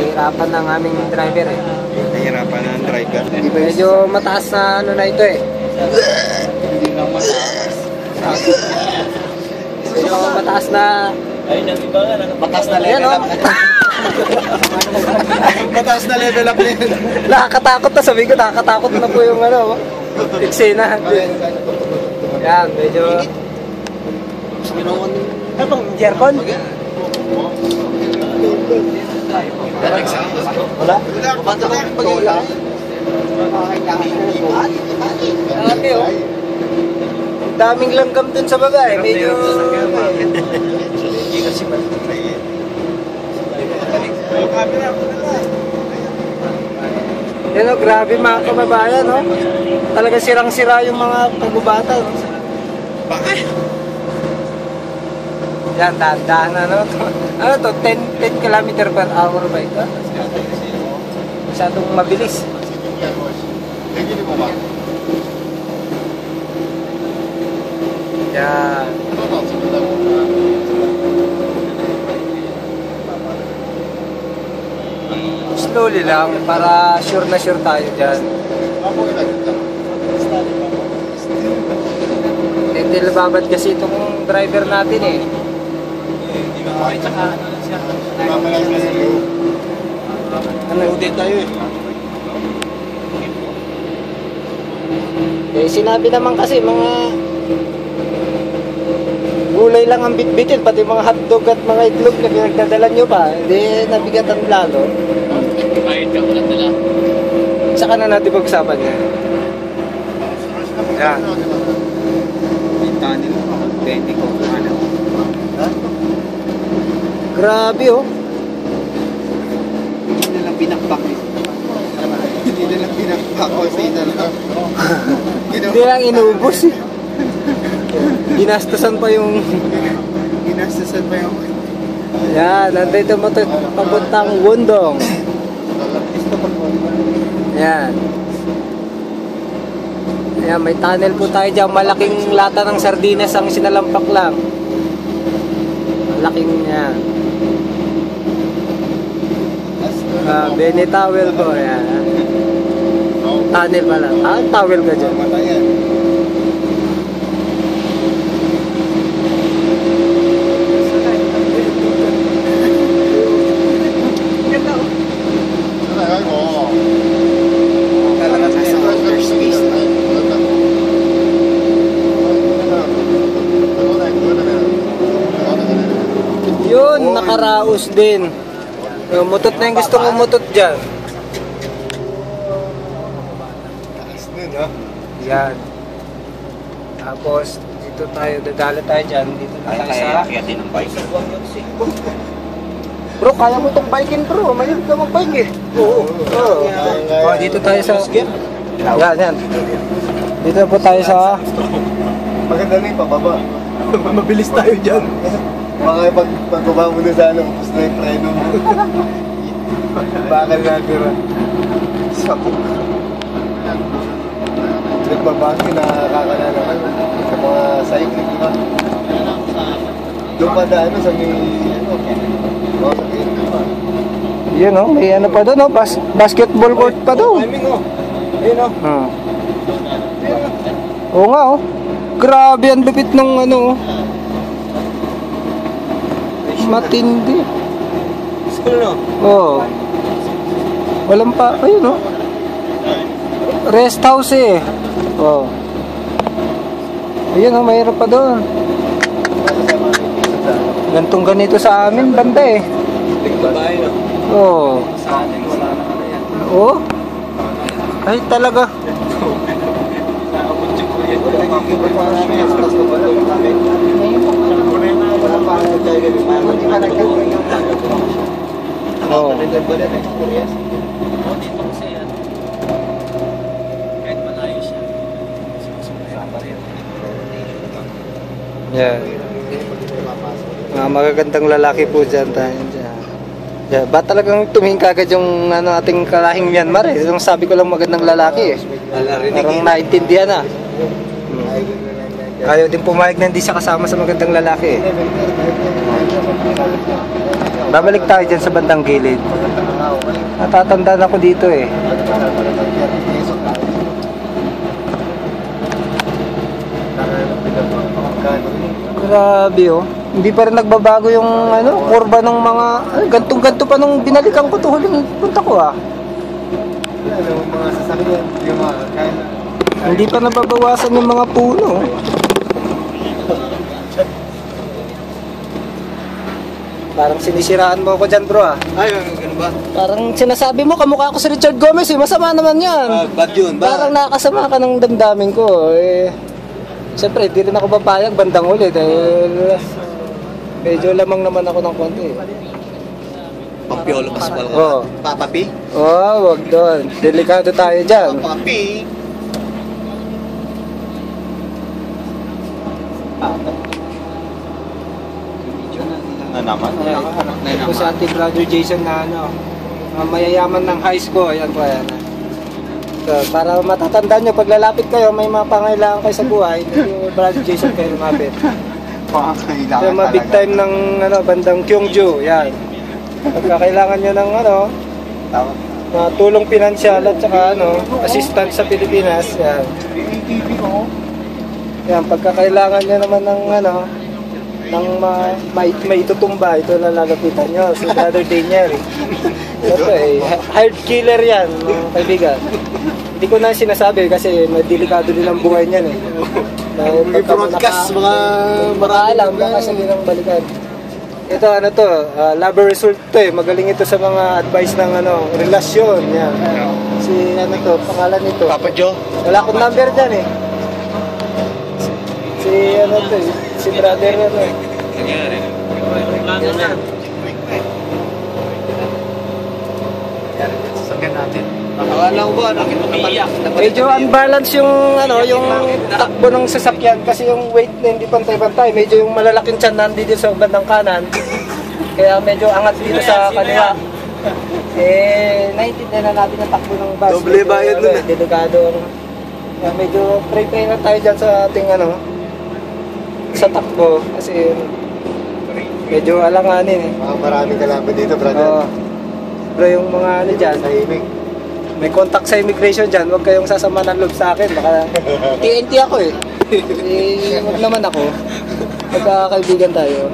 Nahihirapan ng aming driver eh. Nahihirapan ng driver. Medyo mataas na ano na ito eh. Hindi na mataas. Medyo mataas na... Ay, nang iba nga. Mataas na level up. Mataas na level up na yun. Nakakatakot na, sabi ko nakakatakot na po yung ano, eksena. Yan, medyo... Anong aircon? Wala? Wala. Grabe oh. Ang daming langgam dun sa baba eh. Medyo... Yan o, grabe mga kababayan no? Talaga sirang-sira yung mga pagubata no? Bakit? Yan, dahan-dahan ano to? Ano to? 10 km per hour ba ito? Masyadong mabilis. Yan. Slowly lang para sure na sure tayo dyan. Hindi lababad kasi itong driver natin eh. Hindi ka makita ka. Ano lang siya? Ano? Loaded tayo eh. Eh, sinabi naman kasi mga gulay lang ang bitbitin, pati mga hotdog at mga itlog na pinagdadala nyo pa, hindi nabigatan lalo. Kahit ka ulan nila. Saka na natin pag-usapan niya. Yan. Tunnel. 20 ko. Ano? Grabe oh. Hindi na lang pinakpak eh. Hindi na lang pinakpak o sino lang. Hindi lang inubos eh. Ginastasan pa yung... Ginastasan pa yung... Yan, nandito mo ito papuntang Wundong. Yan. Yan, may tunnel po tayo dyan. Malaking lata ng sardinas ang sinalampak lang. Malaking yan. Bene towel po. Yan. Tunnel pala. Towel ka dyan. Matayan. Yun, nakaraos din. Mutot na yung gusto mong mutot dyan. Taas nun ha. Yan. Tapos, dito tayo, dadala tayo dyan. Dito na tayo sa... din ng bike. Bro, kaya mo itong bikin bro. Mahilig ka mag-bike eh. Oo. Oh, dito tayo sa... Yan, yan. Dito po tayo sa... Maganda na yung pababa. Mabilis tayo dyan. Baka pagbaba mo na sa ano, upos na yung preno mo. Bakal na tira. Sapok. Nagbabangin, nakakala naman sa mga cycling, di ba? Doon pa ano, sa may... sa may... Yun oh, may ano pa doon oh. Basketball court pa doon. Timing oh. Ayun oh. Oo nga oh. Grabe ang lupit nung ano oh. Matindi. School no? Oo. Walang pa, ayun oh. Rest house eh. Oo. Ayun oh, mayroon pa doon. Gantong ganito sa amin, banda eh. Babae no? Oo. Sa atin, wala na kaya. Oo. Ay talaga. Naabot yung kuya. Oo. Dito kasi yan. Kahit malayo siya. Susunod pa rin. Yan. Mga magagandang lalaki po dyan tayo dyan. Yeah, ba talagang tumingin kagad yung ano, ating kalahing Myanmar eh. Yung sabi ko lang magandang lalaki eh. Parang naintindihan na. Ayaw din pumayag na hindi siya kasama sa magandang lalaki eh. Babalik tayo dyan sa bandang gilid. Natatandaan ako dito eh. Ano para ng 30 pesos tayo. Grabe oh. Hindi pa rin nagbabago yung ano, kurba ng mga gantong-ganto pa nung binalikan ko to huling punta ko ah. Ano, mga sasakyan, yung mga kain. Hindi pa nababawasan yung mga puno. Parang sinisiraan mo ako dyan bro ah. Ay, ganun ba? Parang sinasabi mo kamukha ko si Richard Gomez eh. Masama naman yan. Bad yun, Parang nakakasama ka ng damdamin ko eh. Siyempre, di rin ako papayag bandang uli dahil medyo lamang naman ako ng konti eh. Papiolo Pascual ka. Oo. Papapi? Oh, wag doon. Delikado tayo dyan. Papapi. Na naman. Ito si ating brother Jason na ano, mayayaman ng high school. Ayan po, ayan. So, para matatandaan nyo, pag lalapit kayo, may mga pangailangan kayo sa buhay, yung brother Jason kayo lumapit. Kailangan Yung mga big time ng ano, bandang Gyeongju, yan. Pagka kailangan nyo ng ano, tulong pinansyal at saka ano, assistant sa Pilipinas, yan. Yan, pagka kailangan nyo naman ng ano, ng may itutumba, ito na lalapitan nyo, si Brother Daniel. Ito eh, hired killer yan, mga kaibigan. Hindi ko na sinasabi kasi may delikado din ang buhay niyan eh. Dahil pagka broadcast, mga makaalam, baka sabihin ng balikan. Ito ano to, lover result to eh, magaling ito sa mga advice ng ano, relasyon, yan. Si ano to, pangalan nito. Papa Joe. Wala akong number dyan eh. Si ano to eh, si brother ano eh. Nangyari. Plano na. Sasakyan natin. Akala ko ba, Umiiyak. Medyo unbalance yung ano, yung takbo ng sasakyan kasi yung weight na hindi pantay-pantay. Medyo yung malalaking tiyan nandito sa bandang kanan. Kaya medyo angat dito sa kaliwa. Eh, naiintindihan na natin ang takbo ng bus. Doble bayad nun eh. Delikado. Kaya medyo pray-pray na tayo dyan sa ating ano, sa takbo. Kasi medyo alanganin eh. Maraming kalaban dito, Oo. brother. Pero yung mga ano dyan, Tahimik. may contact sa immigration dyan, huwag kayong sasama ng loob sa akin. Baka TNT ako eh. Eh, huwag naman ako. Magkakaibigan tayo.